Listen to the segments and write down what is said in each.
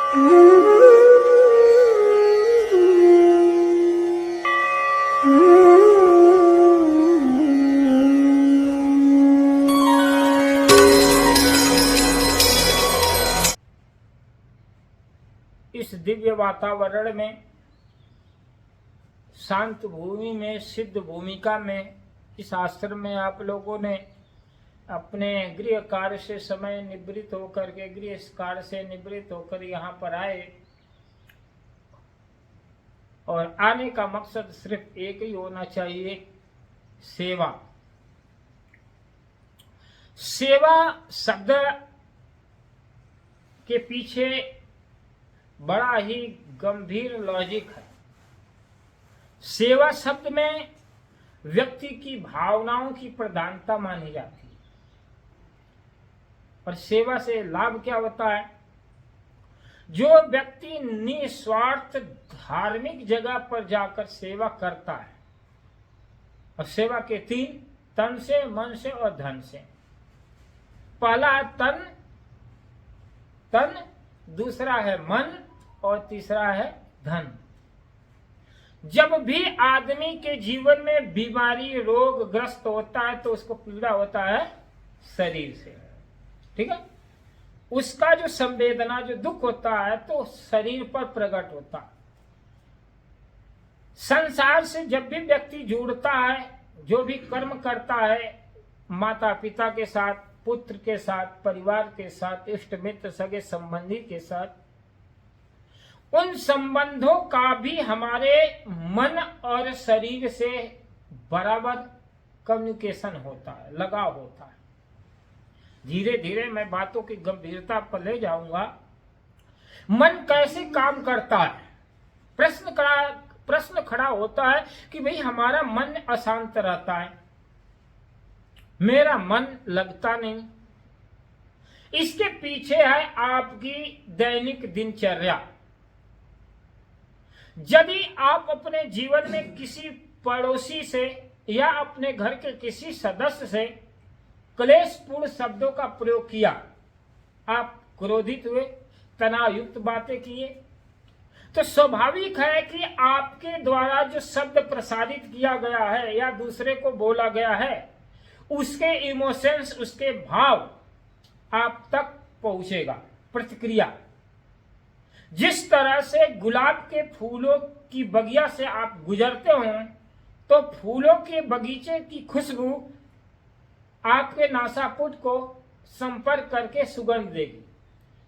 इस दिव्य वातावरण में, शांत भूमि में, सिद्ध भूमिका में, इस आश्रम में आप लोगों ने अपने गृह कार्य से समय निवृत्त होकर के, गृह कार्य से निवृत्त होकर यहाँ पर आए और आने का मकसद सिर्फ एक ही होना चाहिए, सेवा। सेवा शब्द के पीछे बड़ा ही गंभीर लॉजिक है। सेवा शब्द में व्यक्ति की भावनाओं की प्रधानता मानी जाती है। और सेवा से लाभ क्या होता है? जो व्यक्ति निस्वार्थ धार्मिक जगह पर जाकर सेवा करता है, और सेवा के तीन, तन से, मन से और धन से। पहला है तन, दूसरा है मन और तीसरा है धन। जब भी आदमी के जीवन में बीमारी, रोग ग्रस्त होता है तो उसको पीड़ा होता है शरीर से, ठीक है। उसका जो संवेदना, जो दुख होता है तो शरीर पर प्रकट होता है। संसार से जब भी व्यक्ति जुड़ता है, जो भी कर्म करता है, माता पिता के साथ, पुत्र के साथ, परिवार के साथ, इष्ट मित्र, सगे संबंधी के साथ, उन संबंधों का भी हमारे मन और शरीर से बराबर कम्युनिकेशन होता है, लगाव होता है। धीरे धीरे मैं बातों की गंभीरता पर ले जाऊंगा। मन कैसे काम करता है? प्रश्न खड़ा होता है कि भाई हमारा मन अशांत रहता है, मेरा मन लगता नहीं। इसके पीछे है आपकी दैनिक दिनचर्या। यदि आप अपने जीवन में किसी पड़ोसी से या अपने घर के किसी सदस्य से क्लेशपूर्ण शब्दों का प्रयोग किया, आप क्रोधित हुए, तनावयुक्त बातें किए, तो स्वाभाविक है कि आपके द्वारा जो शब्द प्रसारित किया गया है या दूसरे को बोला गया है, उसके इमोशंस, उसके भाव आप तक पहुंचेगा। प्रतिक्रिया, जिस तरह से गुलाब के फूलों की बगिया से आप गुजरते हो तो फूलों के बगीचे की खुशबू आपके नासापुट को संपर्क करके सुगंध देगी।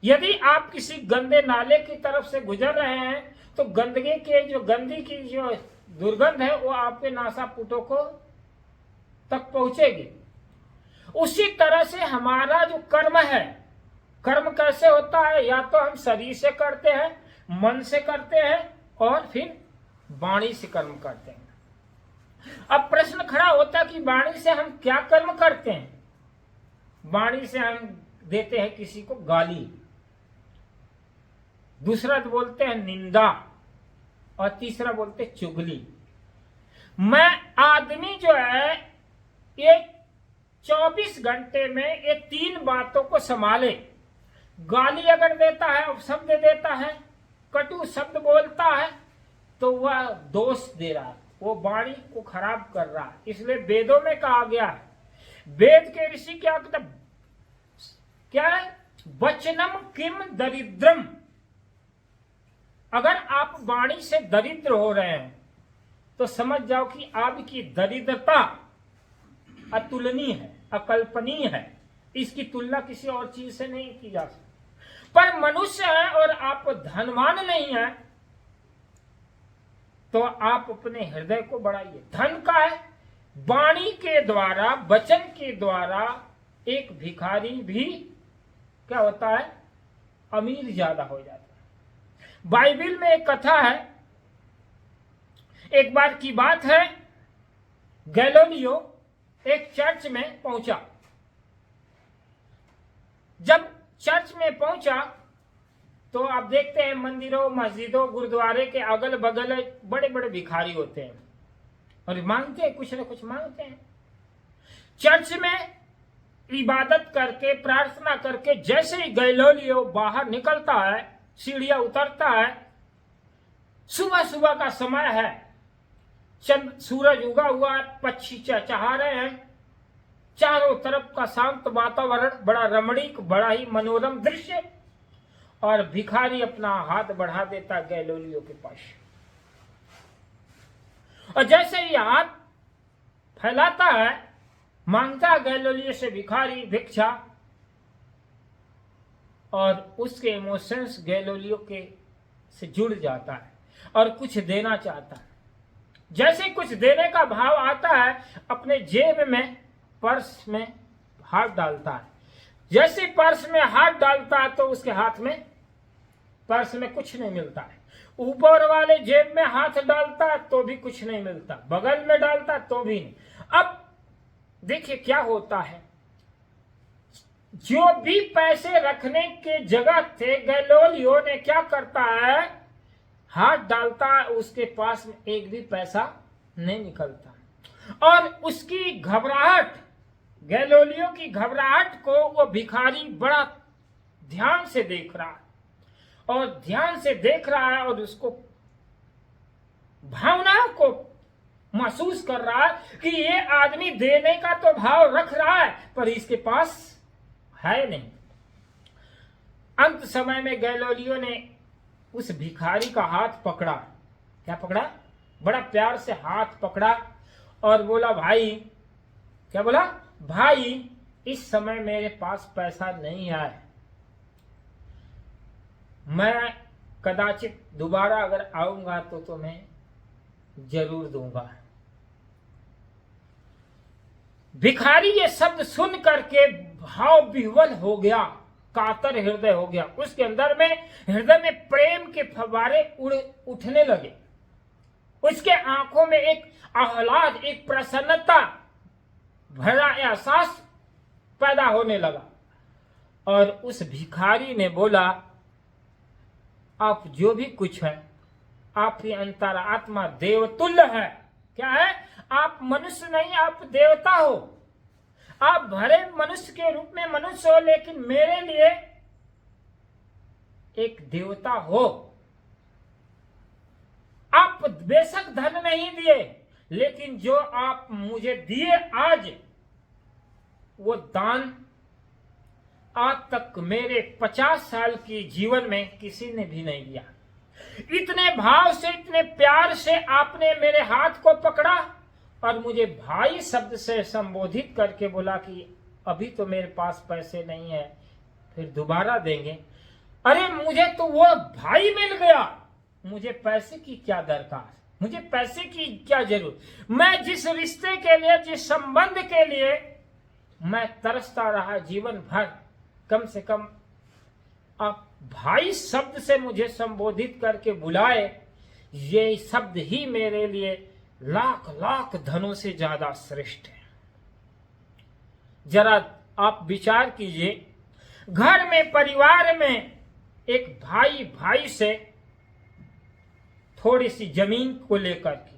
यदि आप किसी गंदे नाले की तरफ से गुजर रहे हैं तो गंदगी की जो दुर्गंध है वो आपके नासापुटों को तक पहुंचेगी। उसी तरह से हमारा जो कर्म है, कर्म कैसे होता है? या तो हम शरीर से करते हैं, मन से करते हैं और फिर वाणी से कर्म करते हैं। अब प्रश्न खड़ा होता है कि वाणी से हम क्या कर्म करते हैं? वाणी से हम देते हैं किसी को गाली, दूसरा बोलते हैं निंदा और तीसरा बोलते हैं चुगली। मैं आदमी जो है ये 24 घंटे में ये तीन बातों को संभाले। गाली अगर देता है, अपशब्द देता है, कटु शब्द बोलता है, तो वह दोष दे रहा है, वो वाणी को खराब कर रहा है। इसलिए वेदों में कहा गया है, वेद के ऋषि क्या है? वचनम किम दरिद्रम। अगर आप वाणी से दरिद्र हो रहे हैं तो समझ जाओ कि आपकी दरिद्रता अतुलनीय है, अकल्पनीय है। इसकी तुलना किसी और चीज से नहीं की जा सकती। पर मनुष्य है और आप धनवान नहीं है तो आप अपने हृदय को बढ़ाइए। धन का है, वाणी के द्वारा, वचन के द्वारा एक भिखारी भी क्या होता है? अमीर ज्यादा हो जाता है। बाइबल में एक कथा है, एक बार की बात है, गैलीलियो एक चर्च में पहुंचा। जब चर्च में पहुंचा तो आप देखते हैं मंदिरों, मस्जिदों, गुरुद्वारे के अगल बगल बड़े बड़े भिखारी होते हैं और मांगते हैं, कुछ न कुछ मांगते हैं। चर्च में इबादत करके, प्रार्थना करके जैसे ही गैलीलियो बाहर निकलता है, सीढ़ियां उतरता है। सुबह सुबह का समय है, चंद सूरज उगा हुआ है, पक्षी चहचहा रहे हैं, चारों तरफ का शांत वातावरण, बड़ा रमणीक, बड़ा ही मनोरम दृश्य। और भिखारी अपना हाथ बढ़ा देता गैलोलियो के पास, और जैसे ही हाथ फैलाता है, मांगता गैलोलियो से भिखारी भिक्षा, और उसके इमोशंस गैलोलियो के से जुड़ जाता है और कुछ देना चाहता है। जैसे कुछ देने का भाव आता है, अपने जेब में, पर्स में हाथ डालता है। जैसे पर्स में हाथ डालता है तो उसके हाथ में, पर्स में कुछ नहीं मिलता है। ऊपर वाले जेब में हाथ डालता है तो भी कुछ नहीं मिलता, बगल में डालता तो भी नहीं। अब देखिए क्या होता है, जो भी पैसे रखने के जगह थे, गैलोलियो ने क्या करता है, हाथ डालता है, उसके पास में एक भी पैसा नहीं निकलता। और उसकी घबराहट, गैलोलियो की घबराहट को वो भिखारी बड़ा ध्यान से देख रहा है, और ध्यान से देख रहा है, और उसको भावनाओं को महसूस कर रहा है कि ये आदमी देने का तो भाव रख रहा है, पर इसके पास है नहीं। अंत समय में गैलोलियो ने उस भिखारी का हाथ पकड़ा। क्या पकड़ा? बड़ा प्यार से हाथ पकड़ा और बोला, भाई, क्या बोला? भाई, इस समय मेरे पास पैसा नहीं है, मैं कदाचित दोबारा अगर आऊंगा तो मैं जरूर दूंगा। भिखारी ये शब्द सुन करके भाव विह्वल हो गया, कातर हृदय हो गया। उसके अंदर में, हृदय में प्रेम के फव्वारे उठने लगे। उसके आंखों में एक आह्लाद, एक प्रसन्नता भरा एहसास पैदा होने लगा। और उस भिखारी ने बोला, आप जो भी कुछ है, आपकी अंतरात्मा देवतुल्य है। क्या है? आप मनुष्य नहीं, आप देवता हो। आप भरे मनुष्य के रूप में मनुष्य हो, लेकिन मेरे लिए एक देवता हो। आप बेशक धन नहीं दिए, लेकिन जो आप मुझे दिए आज, वो दान आज तक मेरे 50 साल की जीवन में किसी ने भी नहीं दिया। इतने भाव से, इतने प्यार से आपने मेरे हाथ को पकड़ा और मुझे भाई शब्द से संबोधित करके बोला कि अभी तो मेरे पास पैसे नहीं है, फिर दोबारा देंगे। अरे मुझे तो वो भाई मिल गया, मुझे पैसे की क्या दरकार, मुझे पैसे की क्या जरूरत। मैं जिस रिश्ते के लिए, जिस संबंध के लिए मैं तरसता रहा जीवन भर, कम से कम आप भाई शब्द से मुझे संबोधित करके बुलाए, ये शब्द ही मेरे लिए लाख लाख धनों से ज्यादा श्रेष्ठ है। जरा आप विचार कीजिए, घर में, परिवार में एक भाई भाई से थोड़ी सी जमीन को लेकर के,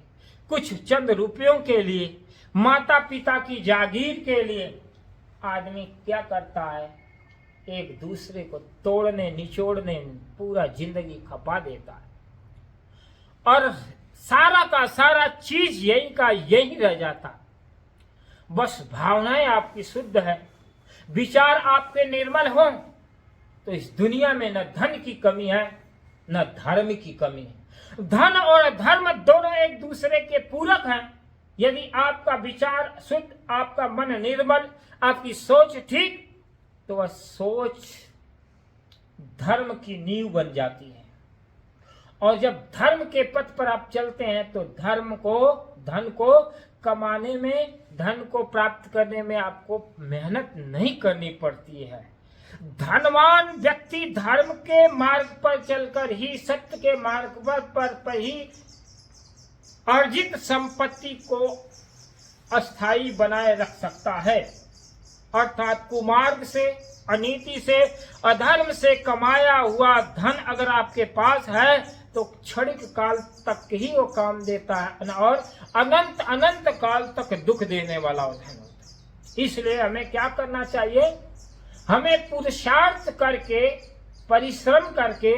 कुछ चंद रुपयों के लिए, माता पिता की जागीर के लिए आदमी क्या करता है, एक दूसरे को तोड़ने निचोड़ने में पूरा जिंदगी खपा देता है। और सारा का सारा चीज यही का यही रह जाता। बस भावनाएं आपकी शुद्ध है, विचार आपके निर्मल हो, तो इस दुनिया में न धन की कमी है, न धर्म की कमी है। धन और धर्म दोनों एक दूसरे के पूरक हैं। यदि आपका विचार शुद्ध, आपका मन निर्मल, आपकी सोच ठीक, तो वह सोच धर्म की नींव बन जाती है। और जब धर्म के पथ पर आप चलते हैं तो धन को कमाने में, धन को प्राप्त करने में आपको मेहनत नहीं करनी पड़ती है। धनवान व्यक्ति धर्म के मार्ग पर चलकर ही, सत्य के मार्ग पर ही अर्जित संपत्ति को अस्थायी बनाए रख सकता है। अर्थात कुमार्ग से, अनीति से, अधर्म से कमाया हुआ धन अगर आपके पास है तो क्षणिक काल तक ही वो काम देता है और अनंत अनंत काल तक दुख देने वाला धन होता है। इसलिए हमें क्या करना चाहिए? हमें पुरुषार्थ करके, परिश्रम करके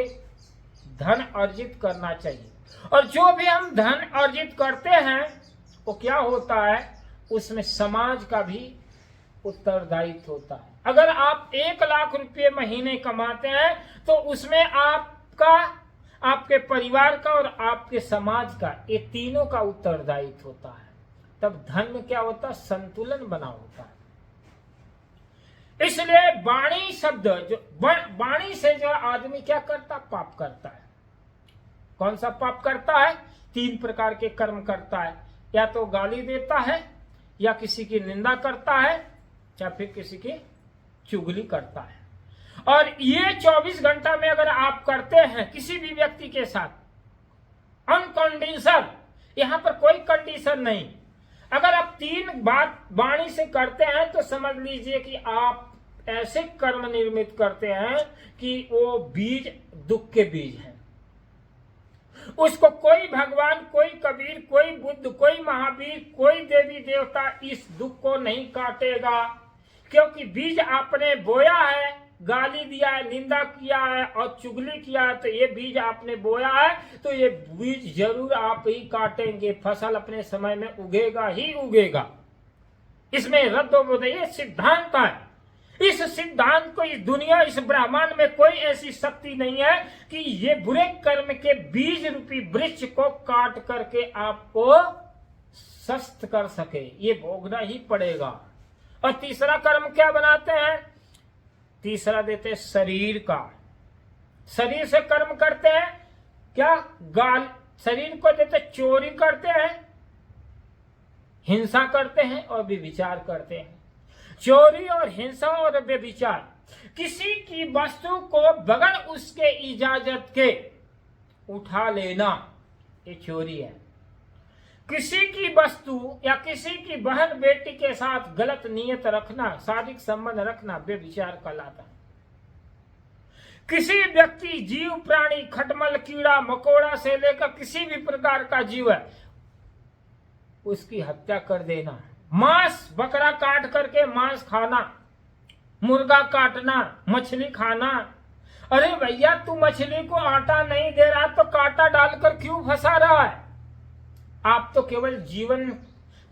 धन अर्जित करना चाहिए। और जो भी हम धन अर्जित करते हैं वो क्या होता है, उसमें समाज का भी उत्तरदायित्व होता है। अगर आप 1 लाख रुपए महीने कमाते हैं तो उसमें आपका, आपके परिवार का और आपके समाज का, ये तीनों का उत्तरदायित्व होता है। तब धन में क्या होता है, संतुलन बना होता है। इसलिए वाणी शब्द, जो वाणी से जो आदमी क्या करता, पाप करता है। कौन सा पाप करता है, 3 प्रकार के कर्म करता है। या तो गाली देता है, या किसी की निंदा करता है, या फिर किसी की चुगली करता है। और ये 24 घंटा में अगर आप करते हैं किसी भी व्यक्ति के साथ अनकंडीशन, यहां पर कोई कंडीशन नहीं, अगर आप 3 बात वाणी से करते हैं तो समझ लीजिए कि आप ऐसे कर्म निर्मित करते हैं कि वो बीज दुख के बीज हैं। उसको कोई भगवान, कोई कबीर, कोई बुद्ध, कोई महावीर, कोई देवी देवता इस दुख को नहीं काटेगा, क्योंकि बीज आपने बोया है, गाली दिया है, निंदा किया है और चुगली किया है, तो ये बीज आपने बोया है, तो ये बीज जरूर आप ही काटेंगे। फसल अपने समय में उगेगा ही उगेगा। इसमें रद्द ये सिद्धांत है। इस सिद्धांत को, इस दुनिया, इस ब्रह्मांड में कोई ऐसी शक्ति नहीं है कि ये बुरे कर्म के बीज रूपी वृक्ष को काट करके आपको स्वस्थ कर सके। ये भोगना ही पड़ेगा। और तीसरा कर्म क्या बनाते हैं, तीसरा देते हैं शरीर का। शरीर से कर्म करते हैं क्या, गाल, शरीर को देते, चोरी करते हैं, हिंसा करते हैं और व्यभिचार करते हैं। चोरी और हिंसा और व्यभिचार, किसी की वस्तु को बगैर उसके इजाजत के उठा लेना, ये चोरी है। किसी की वस्तु या किसी की बहन बेटी के साथ गलत नियत रखना, शारीरिक संबंध रखना, व्यभिचार कहलाता है। किसी व्यक्ति, जीव, प्राणी, खटमल, कीड़ा मकोड़ा से लेकर किसी भी प्रकार का जीव है, उसकी हत्या कर देना। मांस, बकरा काट करके मांस खाना, मुर्गा काटना, मछली खाना। अरे भैया, तू मछली को आटा नहीं दे रहा तो कांटा डालकर क्यों फंसा रहा है? आप तो केवल जीवन,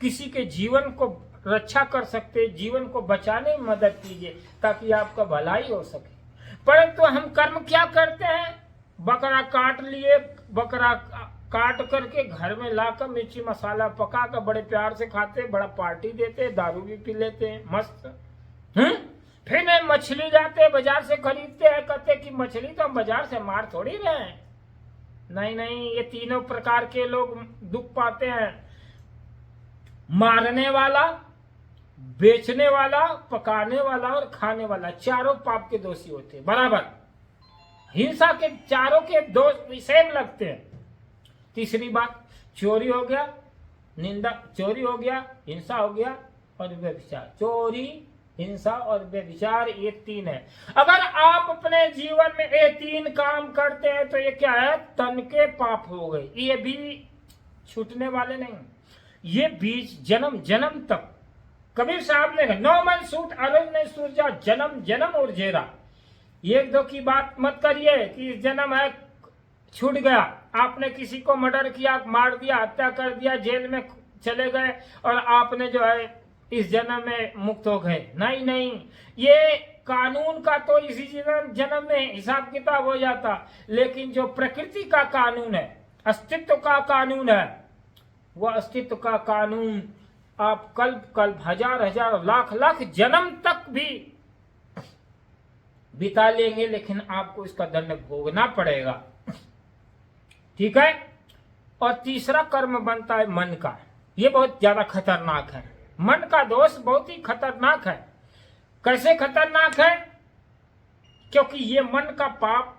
किसी के जीवन को रक्षा कर सकते, जीवन को बचाने में मदद कीजिए ताकि आपका भलाई हो सके। परंतु हम कर्म क्या करते हैं, बकरा काट लिए, बकरा काट करके घर में लाकर मिर्ची मसाला पका कर बड़े प्यार से खाते, बड़ा पार्टी देते, दारू भी पी लेते हैं मस्त। फिर मछली जाते बाजार से खरीदते हैं, कहते कि मछली तो हम बाजार से मार थोड़ी रहे हैं। नहीं नहीं, ये तीनों प्रकार के लोग दुख पाते हैं। मारने वाला, बेचने वाला, पकाने वाला और खाने वाला, चारों पाप के दोषी होते हैं बराबर। हिंसा के चारों के दोष सेम लगते हैं। तीसरी बात, चोरी हो गया, निंदा, चोरी हो गया, हिंसा हो गया और व्यभिचार। चोरी, हिंसा और व्यभिचार, ये 3 है। अगर आप अपने जीवन में ये 3 काम करते हैं तो ये क्या है, तन के पाप हो गए। ये भी छूटने वाले नहीं, ये बीज जन्म जन्म तक। कबीर साहब ने, 9 मन सूट अरज ने सूरजा, जन्म जन्म और जेरा। 1-2 की बात मत करिए कि जन्म है छूट गया, आपने किसी को मर्डर किया, मार दिया, हत्या कर दिया, जेल में चले गए और आपने जो है इस जन्म में मुक्त हो गए। नहीं नहीं, ये कानून का तो इसी जन्म में हिसाब किताब हो जाता, लेकिन जो प्रकृति का कानून है, अस्तित्व का कानून है, वह अस्तित्व का कानून आप कल्प हजार हजार लाख लाख जन्म तक भी बिता लेंगे, लेकिन आपको इसका दंड भोगना पड़ेगा। ठीक है। और तीसरा कर्म बनता है मन का। ये बहुत ज्यादा खतरनाक है। मन का दोष बहुत ही खतरनाक है। कैसे खतरनाक है? क्योंकि ये मन का पाप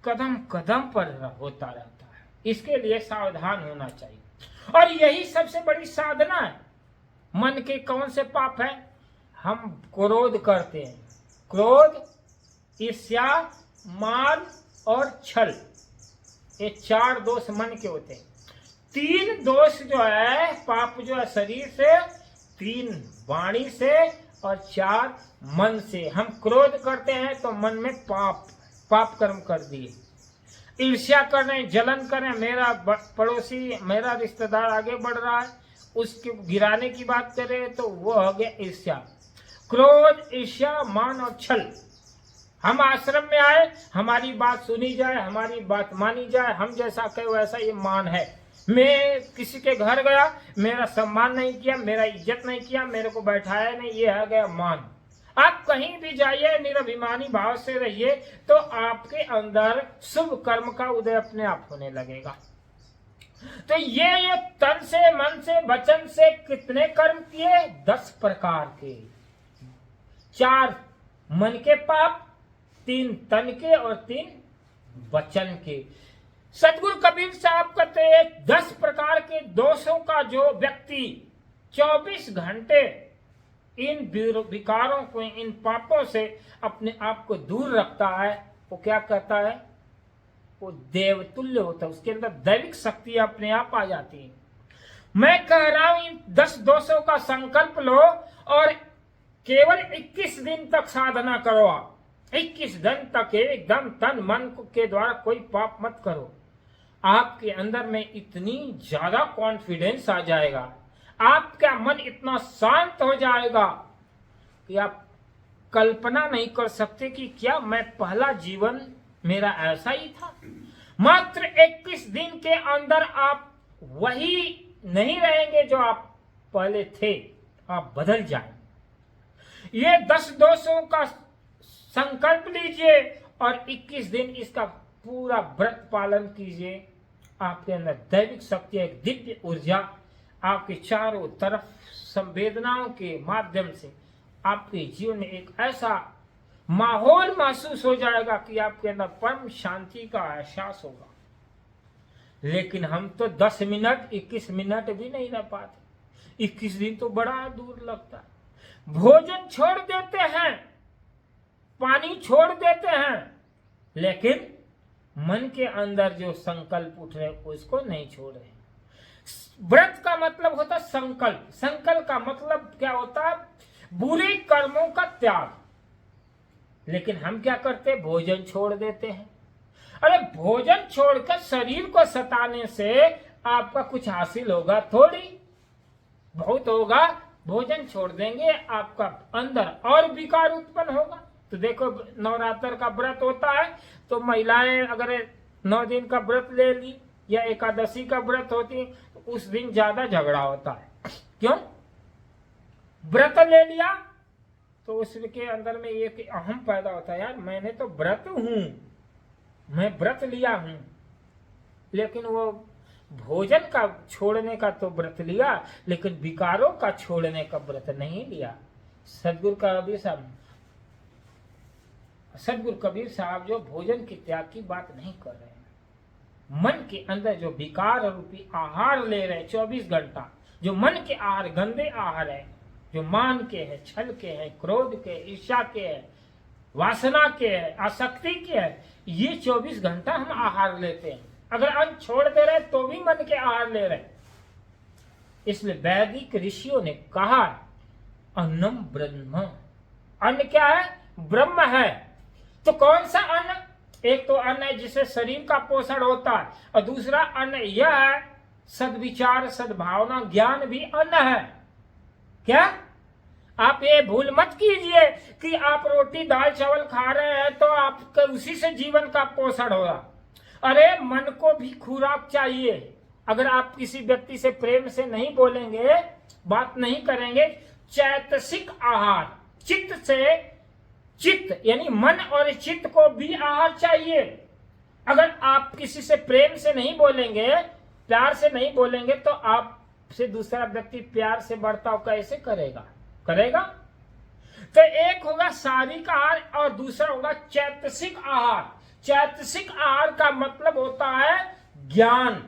कदम कदम पर होता रहता है। इसके लिए सावधान होना चाहिए। और यही सबसे बड़ी साधना है। मन के कौन से पाप है? हम क्रोध करते हैं। क्रोध, ईर्ष्या, मान और छल, ये 4 दोष मन के होते हैं। 3 दोष जो है, पाप जो है शरीर से, 3 वाणी से और 4 मन से। हम क्रोध करते हैं तो मन में पाप कर्म कर दिए। ईर्ष्या कर रहे हैं, जलन कर रहे हैं, मेरा पड़ोसी, मेरा रिश्तेदार आगे बढ़ रहा है, उसके गिराने की बात कर रहे हैं, तो वो हो गया ईर्ष्या। क्रोध, ईर्ष्या, मान और छल। हम आश्रम में आए, हमारी बात सुनी जाए, हमारी बात मानी जाए, हम जैसा कहे वैसा, ये मान है। मैं किसी के घर गया, मेरा सम्मान नहीं किया, मेरा इज्जत नहीं किया, मेरे को बैठाया नहीं, ये है गया मान। आप कहीं भी जाइए, निराभिमानी भाव से रहिए, तो आपके अंदर शुभ कर्म का उदय अपने आप होने लगेगा। तो ये तन से, मन से, वचन से कितने कर्म किए? 10 प्रकार के। 4 मन के पाप, 3 तन के और 3 वचन के। सदगुरु कबीर साहब कहते हैं 10 प्रकार के दोषों का जो व्यक्ति 24 घंटे इन विकारों को, इन पापों से अपने आप को दूर रखता है, वो क्या कहता है? वो देवतुल्य होता है, उसके अंदर दैविक शक्ति अपने आप आ जाती है। मैं कह रहा हूं इन 10 दोषों का संकल्प लो और केवल 21 दिन तक साधना करो। आप 21 दिन तक एकदम तन मन के द्वारा कोई पाप मत करो। आपके अंदर में इतनी ज्यादा कॉन्फिडेंस आ जाएगा, आपका मन इतना शांत हो जाएगा कि आप कल्पना नहीं कर सकते कि क्या मैं पहला जीवन मेरा ऐसा ही था। मात्र 21 दिन के अंदर आप वही नहीं रहेंगे जो आप पहले थे, आप बदल जाए। ये 10 दोषों का संकल्प लीजिए और 21 दिन इसका पूरा व्रत पालन कीजिए। आपके अंदर दैविक शक्ति, एक दिव्य ऊर्जा आपके चारों तरफ संवेदनाओं के माध्यम से आपके जीवन में एक ऐसा माहौल महसूस हो जाएगा कि आपके अंदर परम शांति का एहसास होगा। लेकिन हम तो 10 मिनट, 21 मिनट भी नहीं रह पाते। 21 दिन तो बड़ा दूर लगता है। भोजन छोड़ देते हैं, पानी छोड़ देते हैं, लेकिन मन के अंदर जो संकल्प उठ रहे उसको नहीं छोड़ रहे। व्रत का मतलब होता है संकल्प। संकल्प का मतलब क्या होता है? बुरे कर्मों का त्याग। लेकिन हम क्या करते हैं? भोजन छोड़ देते हैं। अरे भोजन छोड़कर शरीर को सताने से आपका कुछ हासिल होगा थोड़ी बहुत होगा। भोजन छोड़ देंगे, आपका अंदर और विकार उत्पन्न होगा। तो देखो, नवरात्र का व्रत होता है तो महिलाएं अगर 9 दिन का व्रत ले ली या एकादशी का व्रत होती है तो उस दिन ज्यादा झगड़ा होता है। क्यों? व्रत ले लिया तो उसके अंदर में एक अहम पैदा होता है, यार मैंने तो व्रत हूं, मैं व्रत लिया हूं, लेकिन वो भोजन का छोड़ने का तो व्रत लिया, लेकिन विकारों का छोड़ने का व्रत नहीं लिया। सदगुरु कबीर साहब जो भोजन के त्याग की बात नहीं कर रहे हैं। मन के अंदर जो विकार रूपी आहार ले रहे 24 घंटा, जो मन के आहार, गंदे आहार है, जो मान के है, छल के है, क्रोध के, ईर्ष्या के है, वासना के है, आसक्ति के है, ये 24 घंटा हम आहार लेते हैं। अगर अन्न छोड़ दे रहे तो भी मन के आहार ले रहे। इसलिए वैदिक ऋषियों ने कहा अन्नम ब्रह्म। अन्न क्या है? ब्रह्म है। तो कौन सा अन्न? एक तो अन्न है जिससे शरीर का पोषण होता है, और दूसरा अन्न यह है सद्विचार, सद्भावना, ज्ञान भी अन्न है। क्या आप ये भूल मत कीजिए कि आप रोटी दाल चावल खा रहे हैं तो आपके उसी से जीवन का पोषण होगा। अरे मन को भी खुराक चाहिए। अगर आप किसी व्यक्ति से प्रेम से नहीं बोलेंगे, बात नहीं करेंगे, चैतसिक आहार, चित्त से, चित्त यानी मन और चित्त को भी आहार चाहिए। अगर आप किसी से प्रेम से नहीं बोलेंगे, प्यार से नहीं बोलेंगे, तो आपसे दूसरा व्यक्ति प्यार से बर्ताव कैसे करेगा? तो एक होगा शारीरिक आहार और दूसरा होगा चैतसिक आहार। चैतसिक आहार का मतलब होता है ज्ञान,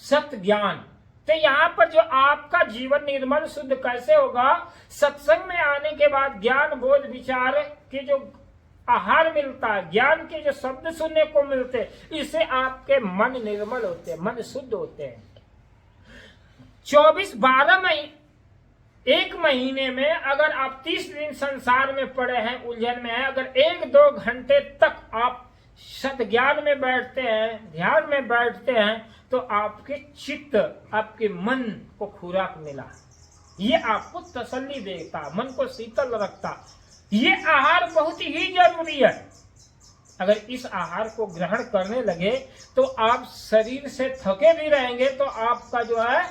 सत्य ज्ञान। तो यहाँ पर जो आपका जीवन निर्मल शुद्ध कैसे होगा? सत्संग में आने के बाद ज्ञान, बोध, विचार के जो आहार मिलता है, ज्ञान के जो शब्द सुनने को मिलते हैं, इससे आपके मन निर्मल होते हैं, मन शुद्ध होते हैं। 12 महीने, 1 महीने में अगर आप 30 दिन संसार में पड़े हैं, उलझन में हैं, अगर 1-2 घंटे तक आप सत ज्ञान में बैठते हैं, ध्यान में बैठते हैं, तो आपके चित्त, आपके मन को खुराक मिला, ये आपको तसल्ली देता, मन को शीतल रखता। ये आहार बहुत ही जरूरी है। अगर इस आहार को ग्रहण करने लगे तो आप शरीर से थके भी रहेंगे तो आपका जो है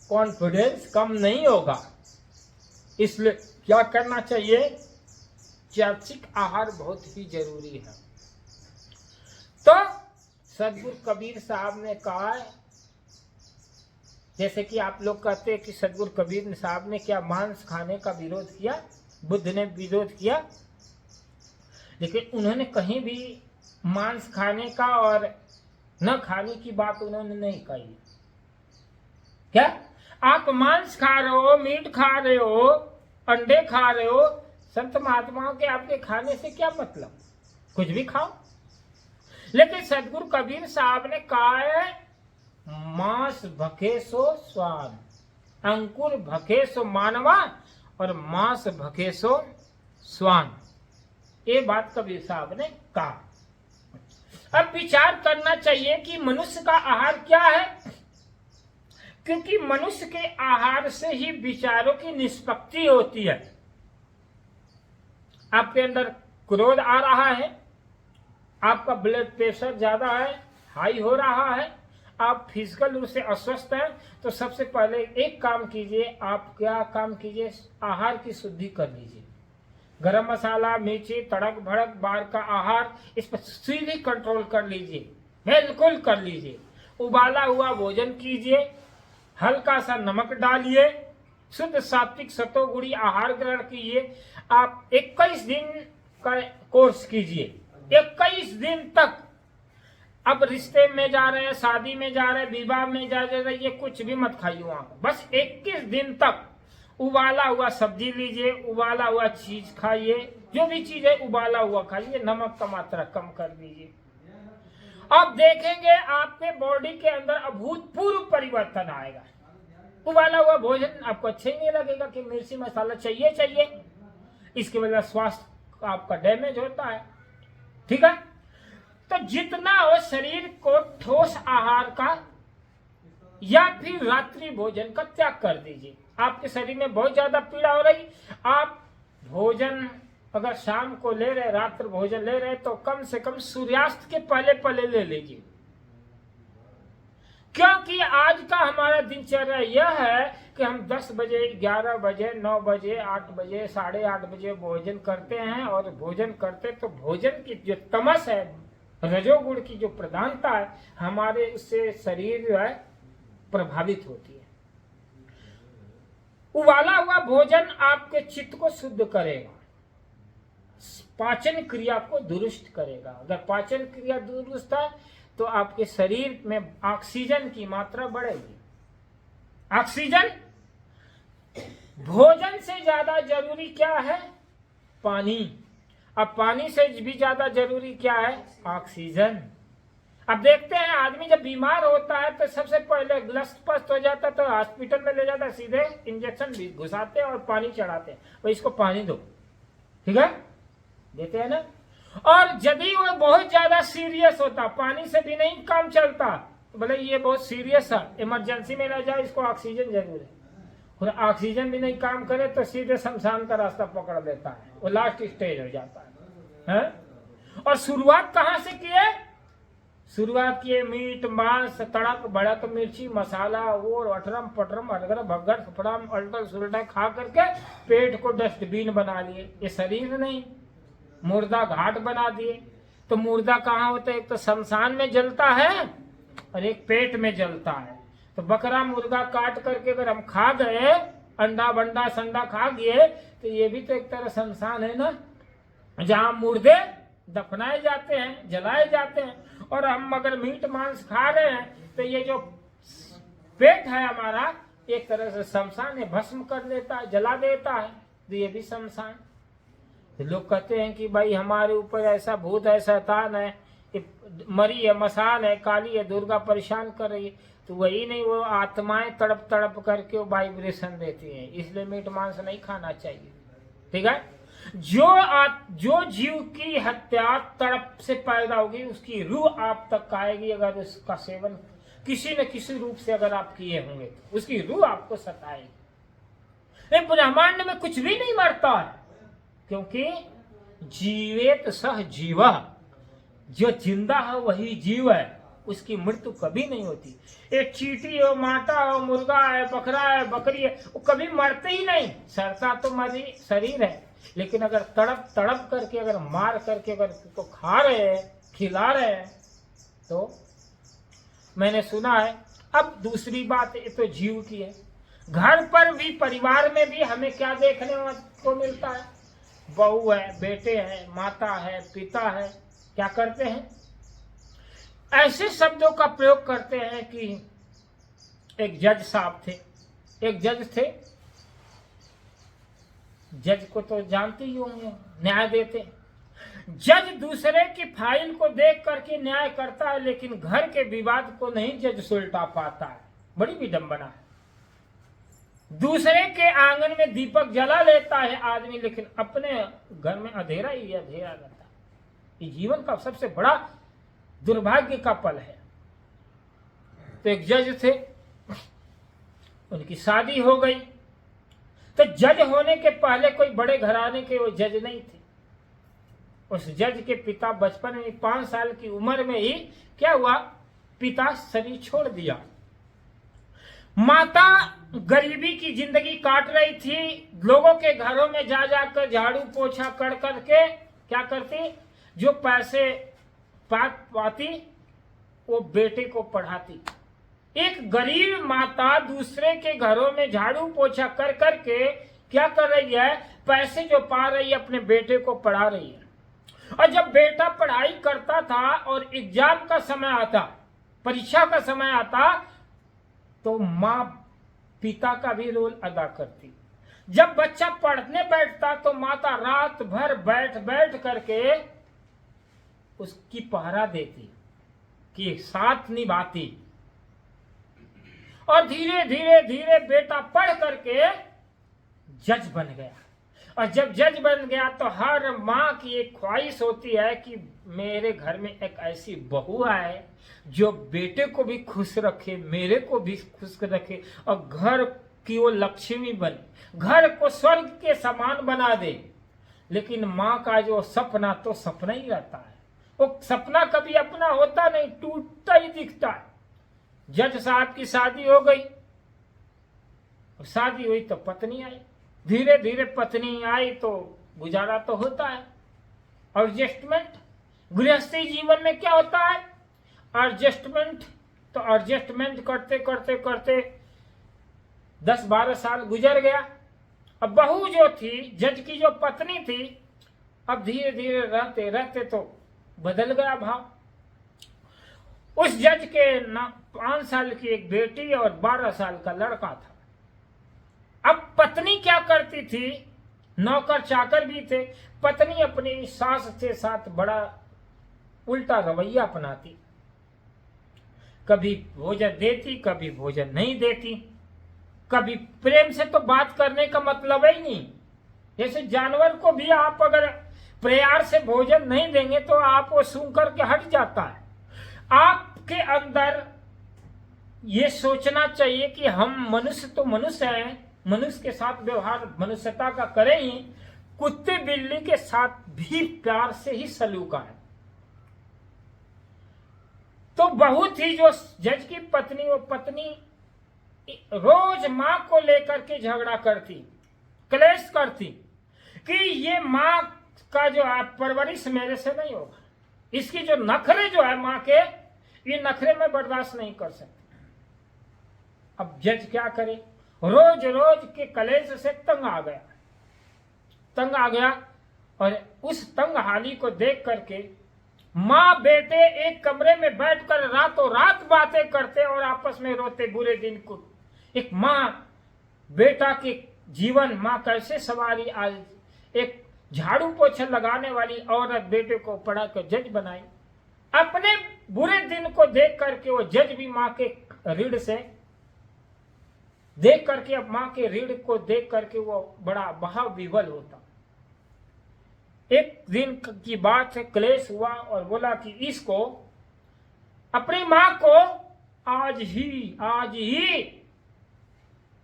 कॉन्फिडेंस कम नहीं होगा। इसलिए क्या करना चाहिए? चार्चिक आहार बहुत ही जरूरी है। तो सदगुरु कबीर साहब ने कहा है, जैसे कि आप लोग कहते हैं कि सदगुरु कबीर साहब ने क्या मांस खाने का विरोध किया, बुद्ध ने विरोध किया, लेकिन उन्होंने कहीं भी मांस खाने का और न खाने की बात उन्होंने नहीं कही। क्या आप मांस खा रहे हो, मीट खा रहे हो, अंडे खा रहे हो, संत महात्माओं के आपके खाने से क्या मतलब? कुछ भी खाओ। लेकिन सदगुरु कबीर साहब ने कहा है, मांस भखे सो स्वान, अंकुर भखे सो मानवा और मांस भखे सो स्वान। ये बात कबीर साहब ने कहा। अब विचार करना चाहिए कि मनुष्य का आहार क्या है, क्योंकि मनुष्य के आहार से ही विचारों की निष्पत्ति होती है। आपके अंदर क्रोध आ रहा है, आपका ब्लड प्रेशर ज्यादा है, हाई हो रहा है, आप फिजिकल रूप से अस्वस्थ हैं, तो सबसे पहले एक काम कीजिए। आप क्या काम कीजिए? आहार की शुद्धि कर लीजिए। गरम मसाला, मिर्ची, तड़क भड़क, बाहर का आहार, इस पर सीधे कंट्रोल कर लीजिए, बिल्कुल कर लीजिए। उबाला हुआ भोजन कीजिए, हल्का सा नमक डालिए, शुद्ध सात्विक सतोगुणी आहार ग्रहण कीजिए। आप 21 दिन का कोर्स कीजिए, 21 दिन तक। अब रिश्ते में जा रहे हैं, शादी में जा रहे हैं, विवाह में जा रहे हैं, ये कुछ भी मत खाइए वहां, बस 21 दिन तक उबाला हुआ सब्जी लीजिए, उबाला हुआ चीज खाइए, जो भी चीज है उबाला हुआ खाइए, नमक का मात्रा कम कर दीजिए। आप देखेंगे आपके बॉडी के अंदर अभूतपूर्व परिवर्तन आएगा। उबाला हुआ भोजन आपको अच्छा ही नहीं लगेगा कि मिर्ची मसाला चाहिए, इसकी वजह स्वास्थ्य आपका डैमेज होता है। ठीक है, तो जितना हो शरीर को ठोस आहार का या फिर रात्रि भोजन का त्याग कर दीजिए। आपके शरीर में बहुत ज्यादा पीड़ा हो रही, आप भोजन अगर शाम को ले रहे, रात्रि भोजन ले रहे, तो कम से कम सूर्यास्त के पहले ले लीजिए। क्योंकि आज का हमारा दिनचर्या यह है कि हम 10 बजे, 11 बजे, 9 बजे, 8 बजे, 8:30 बजे भोजन करते हैं, और भोजन करते तो भोजन की जो तमस है, रजोगुण की जो प्रधानता है, हमारे उससे शरीर जो है प्रभावित होती है। उबाला हुआ भोजन आपके चित्त को शुद्ध करेगा, पाचन क्रिया को दुरुस्त करेगा। अगर पाचन क्रिया दुरुस्त है तो आपके शरीर में ऑक्सीजन की मात्रा बढ़ेगी। ऑक्सीजन, भोजन से ज्यादा जरूरी क्या है? पानी। अब पानी से भी ज्यादा जरूरी क्या है? ऑक्सीजन। अब देखते हैं आदमी जब बीमार होता है तो सबसे पहले ग्लस्त पस्त हो जाता है तो हॉस्पिटल में ले जाता है, सीधे इंजेक्शन भी घुसाते हैं और पानी चढ़ाते हैं, भाई इसको पानी दो, ठीक है, देते हैं ना। और यदि वो बहुत ज्यादा सीरियस होता, पानी से भी नहीं काम चलता, तो बोले ये बहुत सीरियस है, इमरजेंसी में ले जाए, इसको ऑक्सीजन जरूर है। और ऑक्सीजन भी नहीं काम करे तो सीधे शमशान का रास्ता पकड़ लेता है, वो लास्ट स्टेज हो जाता है। और शुरुआत कहाँ से किए? शुरुआत किए मीट, मांस, तड़क भड़क, मिर्ची मसाला, वो अठरम पटरम अरगर भगड़ फड़म अल्टर सुल्टा खा करके पेट को डस्टबिन बना लिए। ये शरीर नहीं, मुर्दा घाट बना दिए। तो मुर्दा कहाँ होता है? एक तो शमशान में जलता है और एक पेट में जलता है। तो बकरा मुर्गा काट करके अगर हम खा गए, अंडा बंडा संडा खा गए, तो ये भी तो एक तरह शमशान है ना, जहाँ मुर्दे दफनाए जाते हैं, जलाए जाते हैं। और हम अगर मीट मांस खा रहे हैं तो ये जो पेट है हमारा एक तरह से शमशान है, भस्म कर देता है, जला देता है, तो ये भी शमशान। तो लोग कहते हैं कि भाई हमारे ऊपर ऐसा भूत है, शैतान है, मरी है, मसान है, काली है, दुर्गा परेशान कर रही है। तो वही नहीं, वो आत्माएं तड़प तड़प करके वो वाइब्रेशन देती हैं, इसलिए मीट मांस नहीं खाना चाहिए। ठीक है, जो जीव की हत्या तड़प से पैदा होगी उसकी रूह आप तक आएगी, अगर उसका सेवन किसी न किसी रूप से अगर आप किए होंगे तो उसकी रूह आपको सताएगी। ब्रह्मांड में कुछ भी नहीं मरता है, क्योंकि जीवेत सह जीव, जो जिंदा है वही जीव है, उसकी मृत्यु कभी नहीं होती। एक चींटी हो, माटा हो, मुर्गा है, बकरा है, बकरी है, वो कभी मरते ही नहीं। सरता तो मरी शरीर है, लेकिन अगर तड़प तड़प करके अगर मार करके अगर तो खा रहे हैं, खिला रहे हैं, तो मैंने सुना है। अब दूसरी बात ये तो जीव की है, घर पर भी परिवार में भी हमें क्या देखने को मिलता है? बहू है, बेटे हैं, माता है, पिता है, क्या करते हैं? ऐसे शब्दों का प्रयोग करते हैं कि एक जज साहब थे, एक जज थे, जज को तो जानते ही होंगे, न्याय देते। जज दूसरे की फाइल को देख करके न्याय करता है, लेकिन घर के विवाद को नहीं जज सुलटा पाता है। बड़ी विडंबना है। दूसरे के आंगन में दीपक जला लेता है आदमी, लेकिन अपने घर में अंधेरा ही अंधेरा रहता है। ये जीवन का सबसे बड़ा दुर्भाग्य का पल है। तो एक जज थे, उनकी शादी हो गई। तो जज होने के पहले कोई बड़े घराने के वो जज नहीं थे। उस जज के पिता बचपन में 5 साल की उम्र में ही क्या हुआ, पिता शरीर छोड़ दिया। माता गरीबी की जिंदगी काट रही थी, लोगों के घरों में जा जाकर झाड़ू पोछा कर करके क्या करती, जो पैसे पाती वो बेटे को पढ़ाती। एक गरीब माता दूसरे के घरों में झाड़ू पोछा कर करके क्या कर रही है, पैसे जो पा रही है अपने बेटे को पढ़ा रही है। और जब बेटा पढ़ाई करता था और एग्जाम का समय आता, परीक्षा का समय आता, तो माँ पिता का भी रोल अदा करती। जब बच्चा पढ़ने बैठता तो माता रात भर बैठ बैठ करके उसकी पहरा देती, कि साथ निभाती। और धीरे धीरे धीरे बेटा पढ़ करके जज बन गया। और जब जज बन गया तो हर माँ की एक ख्वाहिश होती है कि मेरे घर में एक ऐसी बहू आए जो बेटे को भी खुश रखे, मेरे को भी खुश रखे, और घर की वो लक्ष्मी बने, घर को स्वर्ग के समान बना दे। लेकिन माँ का जो सपना तो सपना ही रहता है, वो सपना कभी अपना होता नहीं, टूटता ही दिखता है। जज साहब की शादी हो गई, शादी हुई तो पत्नी आई, धीरे धीरे पत्नी आई तो गुजारा तो होता है। एडजस्टमेंट, गृहस्थी जीवन में क्या होता है, एडजस्टमेंट। तो एडजस्टमेंट करते करते करते 10-12 साल गुजर गया। अब बहू जो थी, जज की जो पत्नी थी, अब धीरे धीरे रहते रहते तो बदल गया भाव। उस जज के 5 साल की एक बेटी और 12 साल का लड़का था। अब पत्नी क्या करती थी, नौकर चाकर भी थे, पत्नी अपनी सास के साथ बड़ा उल्टा रवैया अपनाती। कभी भोजन देती, कभी भोजन नहीं देती, कभी प्रेम से तो बात करने का मतलब ही नहीं। जैसे जानवर को भी आप अगर प्यार से भोजन नहीं देंगे तो आप वो सूंघ करके हट जाता है। आपके अंदर ये सोचना चाहिए कि हम मनुष्य तो मनुष्य हैं, मनुष्य के साथ व्यवहार मनुष्यता का करें ही, कुत्ते बिल्ली के साथ भी प्यार से ही सलूक है। तो बहू थी जो जज की पत्नी, वो पत्नी रोज माँ को लेकर के झगड़ा करती, क्लेश करती कि ये माँ का जो परवरिश मेरे से नहीं होगा, इसकी जो नखरे जो है माँ के, ये नखरे में बर्दाश्त नहीं कर सकते। अब जज क्या करे, रोज रोज के कलेश से तंग आ गया। और उस तंग हाली को देख करके माँ बेटे एक कमरे में बैठकर रातों रात बातें करते और आपस में रोते बुरे दिन को। एक माँ बेटा के जीवन माँ कैसे सवारी, आज एक झाड़ू पोछा लगाने वाली औरत बेटे को पढ़ा कर जज बनाई। अपने बुरे दिन को देख करके वो जज भी माँ के रीढ़ से देख करके, अब माँ के रीढ़ को देख करके वो बड़ा बहा विवल होता। एक दिन की बात है, क्लेश हुआ और बोला कि इसको अपनी मां को आज ही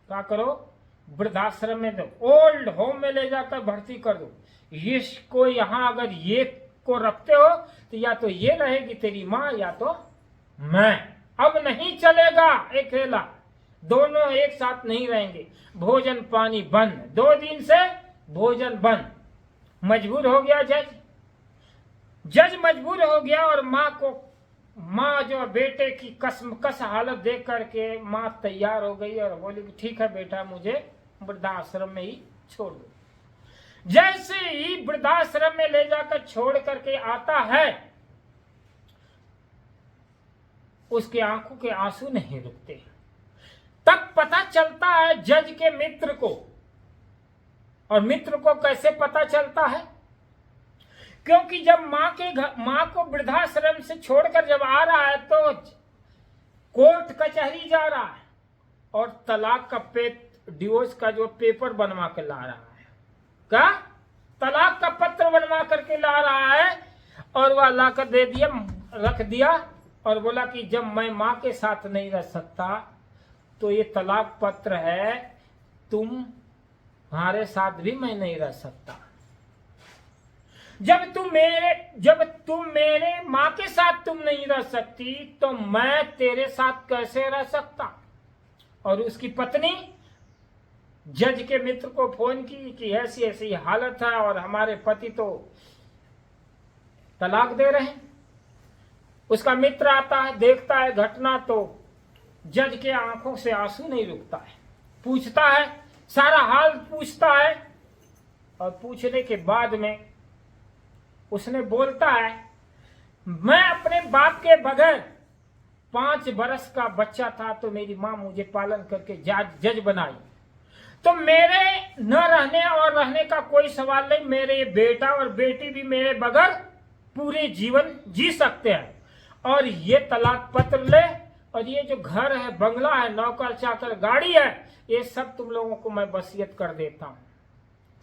क्या करो, वृद्धाश्रम में दो, ओल्ड होम में ले जाकर भर्ती कर दो। इसको यहाँ अगर ये को रखते हो तो या तो ये रहेगी तेरी माँ या तो मैं। अब नहीं चलेगा अकेला, दोनों एक साथ नहीं रहेंगे। भोजन पानी बंद, 2 दिन से भोजन बंद। मजबूर हो गया जज मजबूर हो गया और माँ जो बेटे की कसमकस हालत देख करके माँ तैयार हो गई और बोली कि ठीक है बेटा, मुझे वृद्धाश्रम में ही छोड़ दो। जैसे ही वृद्धाश्रम में ले जाकर छोड़ करके आता है, उसके आंखों के आंसू नहीं रुकते। तब पता चलता है जज के मित्र को। और मित्र को कैसे पता चलता है? क्योंकि जब माँ को वृद्धाश्रम से छोड़कर जब आ रहा है तो कोर्ट कचहरी जा रहा है और तलाक का डिवोर्स का जो पेपर बनवा कर ला रहा है। क्या? तलाक का पत्र बनवा करके ला रहा है और वह लाकर दे दिया, रख दिया और बोला कि जब मैं माँ के साथ नहीं रह सकता तो ये तलाक पत्र है, तुम्हारे साथ भी मैं नहीं रह सकता। जब तुम मेरे माँ के साथ तुम नहीं रह सकती तो मैं तेरे साथ कैसे रह सकता। और उसकी पत्नी जज के मित्र को फोन की कि ऐसी ऐसी हालत है और हमारे पति तो तलाक दे रहे हैं। उसका मित्र आता है, देखता है घटना, तो जज के आंखों से आंसू नहीं रुकता है। पूछता है, सारा हाल पूछता है और पूछने के बाद में उसने बोलता है, मैं अपने बाप के बगैर 5 बरस का बच्चा था तो मेरी माँ मुझे पालन करके जज बनाई, तो मेरे न रहने और रहने का कोई सवाल नहीं। मेरे बेटा और बेटी भी मेरे बगैर पूरे जीवन जी सकते हैं। और ये तलाक पत्र ले और ये जो घर है, बंगला है, नौकर चाकर गाड़ी है, ये सब तुम लोगों को मैं वसीयत कर देता हूँ,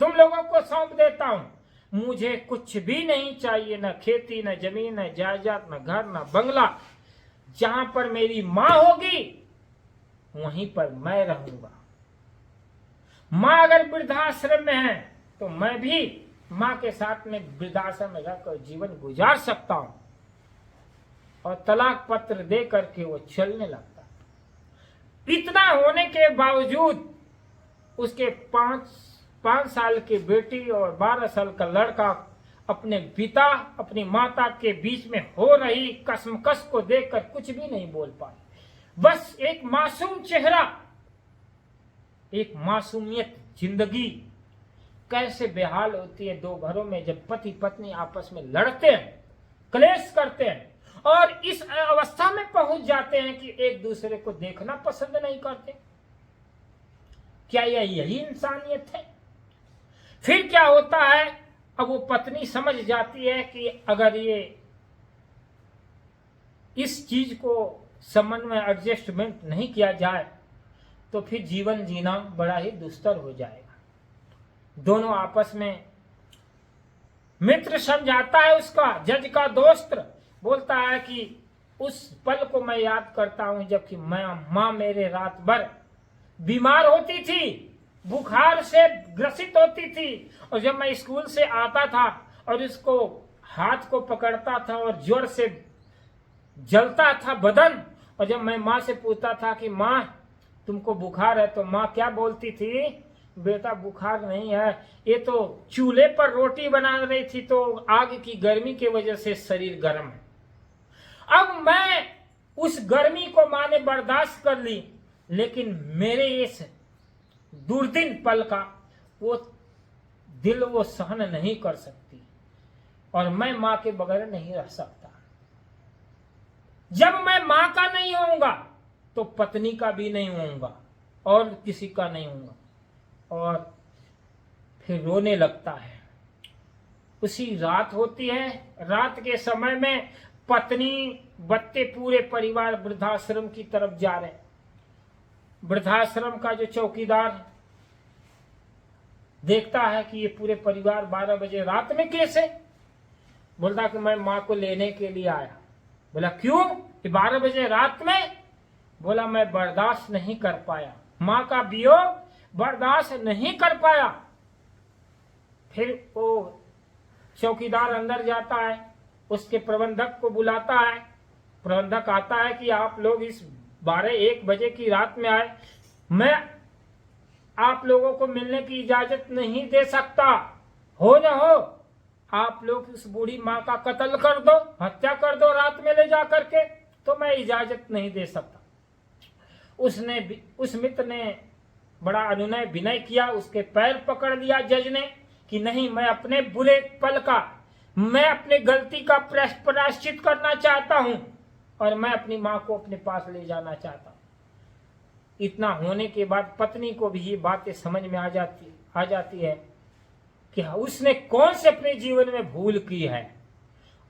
तुम लोगों को सौंप देता हूँ। मुझे कुछ भी नहीं चाहिए, न खेती, न जमीन, न जायदाद, न घर, न बंगला। जहां पर मेरी माँ होगी वहीं पर मैं रहूंगा। माँ अगर वृद्धाश्रम में है तो मैं भी माँ के साथ में वृद्धाश्रम में रहकर जीवन गुजार सकता हूं। और तलाक पत्र दे करके वो चलने लगता। इतना होने के बावजूद उसके 5 साल की बेटी और 12 साल का लड़का अपने पिता अपनी माता के बीच में हो रही कसमकस को देखकर कुछ भी नहीं बोल पाए। बस एक मासूम चेहरा, एक मासूमियत। जिंदगी कैसे बेहाल होती है 2 घरों में जब पति पत्नी आपस में लड़ते हैं, क्लेश करते हैं और इस अवस्था में पहुंच जाते हैं कि एक दूसरे को देखना पसंद नहीं करते। क्या यही इंसानियत है? फिर क्या होता है? अब वो पत्नी समझ जाती है कि अगर ये इस चीज को संबंध में एडजस्टमेंट नहीं किया जाए तो फिर जीवन जीना बड़ा ही दुस्तर हो जाएगा। दोनों आपस में, मित्र समझाता है उसका, जज का दोस्त बोलता है कि उस पल को मैं याद करता हूं जबकि माँ मेरे रात भर बीमार होती थी, बुखार से ग्रसित होती थी, और जब मैं स्कूल से आता था और इसको हाथ को पकड़ता था और जोर से जलता था बदन, और जब मैं माँ से पूछता था कि माँ तुमको बुखार है, तो माँ क्या बोलती थी, बेटा बुखार नहीं है, ये तो चूल्हे पर रोटी बना रही थी तो आग की गर्मी की वजह से शरीर गर्म है। अब मैं उस गर्मी को माँ ने बर्दाश्त कर ली, लेकिन मेरे इस दुर्दिन पल का वो दिल वो सहन नहीं कर सकती और मैं माँ के बगैर नहीं रह सकता। जब मैं माँ का नहीं होऊंगा तो पत्नी का भी नहीं होऊंगा और किसी का नहीं होऊंगा। और फिर रोने लगता है। उसी रात होती है, रात के समय में पत्नी बच्चे पूरे परिवार वृद्धाश्रम की तरफ जा रहे हैं। वृद्धाश्रम का जो चौकीदार देखता है कि ये पूरे परिवार 12 बजे रात में कैसे। बोलता कि मैं माँ को लेने के लिए आया। बोला क्यों, कि 12 बजे रात में? बोला मैं बर्दाश्त नहीं कर पाया, माँ का वियोग बर्दाश्त नहीं कर पाया। फिर वो चौकीदार अंदर जाता है, उसके प्रबंधक को बुलाता है। प्रबंधक आता है कि आप लोग इस 12-1 बजे की रात में आए, मैं आप लोगों को मिलने की इजाजत नहीं दे सकता। हो न हो आप लोग उस बूढ़ी माँ का कत्ल कर दो, हत्या कर दो रात में ले जा करके, तो मैं इजाजत नहीं दे सकता। उस मित्र ने बड़ा अनुनय विनय किया, उसके पैर पकड़ लिया जज ने कि नहीं, मैं अपने बुरे पल का, मैं अपने गलती का प्रायश्चित करना चाहता हूं और मैं अपनी माँ को अपने पास ले जाना चाहता हूं। इतना होने के बाद पत्नी को भी ये बातें समझ में आ जाती है कि उसने कौन से अपने जीवन में भूल की है।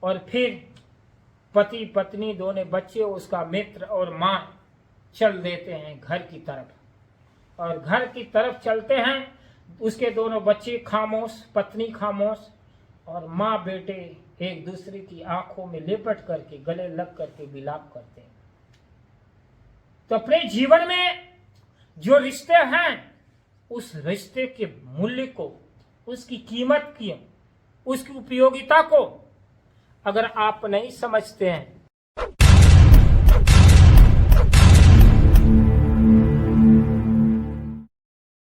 और फिर पति पत्नी दोनों बच्चे, उसका मित्र और माँ चल देते हैं घर की तरफ। और घर की तरफ चलते हैं, उसके दोनों बच्चे खामोश, पत्नी खामोश, और माँ बेटे एक दूसरे की आंखों में लिपट करके गले लग करके विलाप करते हैं। तो अपने जीवन में जो रिश्ते हैं, उस रिश्ते के मूल्य को, उसकी कीमत की, उसकी उपयोगिता को अगर आप नहीं समझते हैं